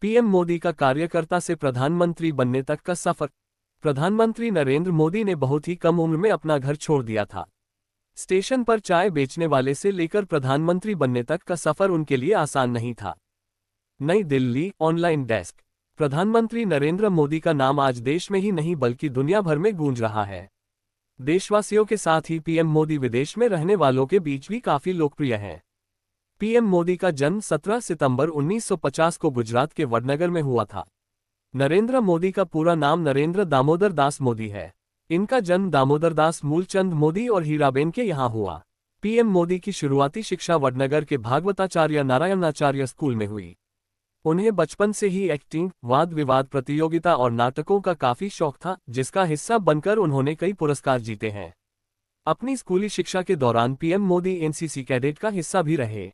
PM Modi का कार्यकर्ता से प्रधानमंत्री बनने तक का सफर। प्रधानमंत्री नरेंद्र मोदी ने बहुत ही कम उम्र में अपना घर छोड़ दिया था। स्टेशन पर चाय बेचने वाले से लेकर प्रधानमंत्री बनने तक का सफर उनके लिए आसान नहीं था। नई दिल्ली, ऑनलाइन डेस्क। प्रधानमंत्री नरेंद्र मोदी का नाम आज देश में ही नहीं बल्कि दुनिया भर में गूंज रहा है। देशवासियों के साथ ही पीएम मोदी विदेश में रहने वालों के बीच भी काफी लोकप्रिय हैं। पीएम मोदी का जन्म 17 सितंबर 1950 को गुजरात के वडनगर में हुआ था। नरेंद्र मोदी का पूरा नाम नरेंद्र दामोदर दास मोदी है। इनका जन्म दामोदर दास मूलचंद मोदी और हीराबेन के यहाँ हुआ। पीएम मोदी की शुरुआती शिक्षा वडनगर के भागवताचार्य नारायणाचार्य स्कूल में हुई। उन्हें बचपन से ही एक्टिंग, वाद विवाद प्रतियोगिता और नाटकों का काफी शौक था, जिसका हिस्सा बनकर उन्होंने कई पुरस्कार जीते हैं। अपनी स्कूली शिक्षा के दौरान पीएम मोदी एनसीसी कैडेट का हिस्सा भी रहे।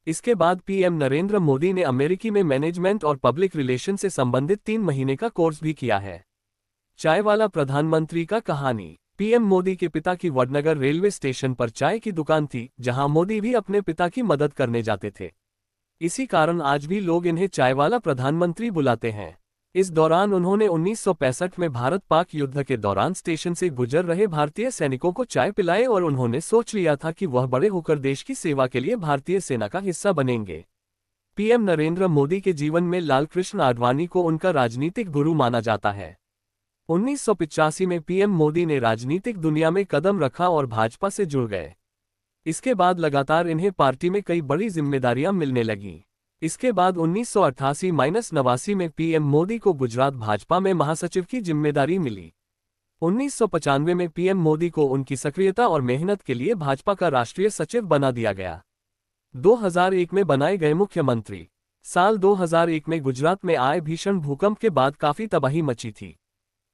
इसके बाद पीएम नरेंद्र मोदी ने अमेरिकी में मैनेजमेंट और पब्लिक रिलेशन से संबंधित 3 महीने का कोर्स भी किया है। चाय वाला प्रधानमंत्री का कहानी। पीएम मोदी के पिता की वडनगर रेलवे स्टेशन पर चाय की दुकान थी, जहां मोदी भी अपने पिता की मदद करने जाते थे। इसी कारण आज भी लोग इन्हें चाय वाला प्रधानमंत्री बुलाते हैं। इस दौरान उन्होंने 1965 में भारत पाक युद्ध के दौरान स्टेशन से गुजर रहे भारतीय सैनिकों को चाय पिलाई और उन्होंने सोच लिया था कि वह बड़े होकर देश की सेवा के लिए भारतीय सेना का हिस्सा बनेंगे। पीएम नरेंद्र मोदी के जीवन में लालकृष्ण आडवाणी को उनका राजनीतिक गुरु माना जाता है। 1985 में पीएम मोदी ने राजनीतिक दुनिया में कदम रखा और भाजपा से जुड़ गए। इसके बाद लगातार इन्हें पार्टी में कई बड़ी जिम्मेदारियां मिलने लगीं। इसके बाद 1988-89 में पीएम मोदी को गुजरात भाजपा में महासचिव की जिम्मेदारी मिली। 1995 में पीएम मोदी को उनकी सक्रियता और मेहनत के लिए भाजपा का राष्ट्रीय सचिव बना दिया गया। 2001 में बनाए गए मुख्यमंत्री। साल 2001 में गुजरात में आए भीषण भूकंप के बाद काफी तबाही मची थी।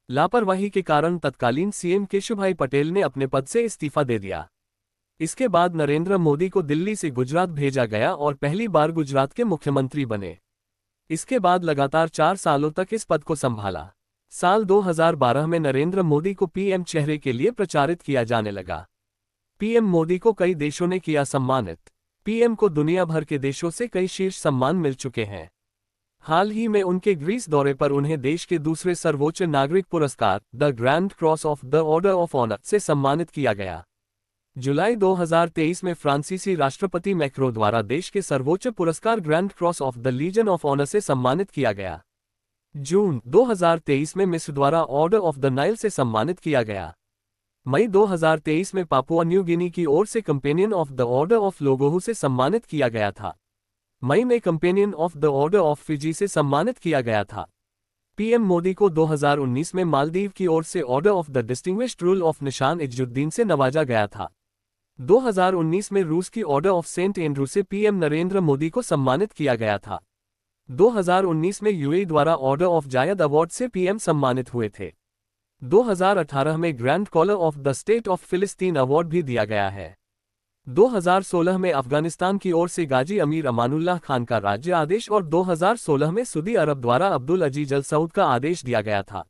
लापरवाही के कारण तत्कालीन सीएम केशुभाई पटेल ने अपने पद से इस्तीफा दे दिया। इसके बाद नरेंद्र मोदी को दिल्ली से गुजरात भेजा गया और पहली बार गुजरात के मुख्यमंत्री बने। इसके बाद लगातार 4 सालों तक इस पद को संभाला। साल 2012 में नरेंद्र मोदी को पीएम चेहरे के लिए प्रचारित किया जाने लगा। पीएम मोदी को कई देशों ने किया सम्मानित। पीएम को दुनिया भर के देशों से कई शीर्ष सम्मान मिल चुके हैं। हाल ही में उनके ग्रीस दौरे पर उन्हें देश के दूसरे सर्वोच्च नागरिक पुरस्कार the Grand Cross of the Order of Honour से सम्मानित किया गया। जुलाई 2023 में फ्रांसीसी राष्ट्रपति मैक्रो द्वारा देश के सर्वोच्च पुरस्कार Grand Cross of the Legion of Honour से सम्मानित किया गया। जून 2023 में मिस्र द्वारा ऑर्डर ऑफ द नाइल से सम्मानित किया गया। मई 2023 में पापुआ न्यू गिनी की ओर से companion of the Order of लोगोहू से सम्मानित किया गया था। मई में companion of the Order of Fiji से सम्मानित किया गया था। पीएम मोदी को 2019 में मालदीव की ओर से order of the distinguished rule of निशान इज्जुद्दीन से नवाजा गया था। 2019 में रूस की ऑर्डर ऑफ सेंट एंड्रू से पीएम नरेंद्र मोदी को सम्मानित किया गया था। 2019 में यूएई द्वारा ऑर्डर ऑफ जायद अवार्ड से पीएम सम्मानित हुए थे। 2018 में Grand Collar of the State of फिलिस्तीन अवार्ड भी दिया गया है। 2016 में अफगानिस्तान की ओर से गाजी अमीर अमानुल्लाह खान का राज्य आदेश और 2016 में सऊदी अरब द्वारा अब्दुल अजीज अल सऊद का आदेश दिया गया था।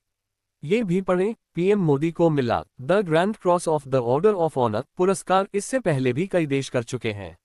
ये भी पढ़ें, पीएम मोदी को मिला the Grand Cross of the Order of Honour पुरस्कार। इससे पहले भी कई देश कर चुके हैं।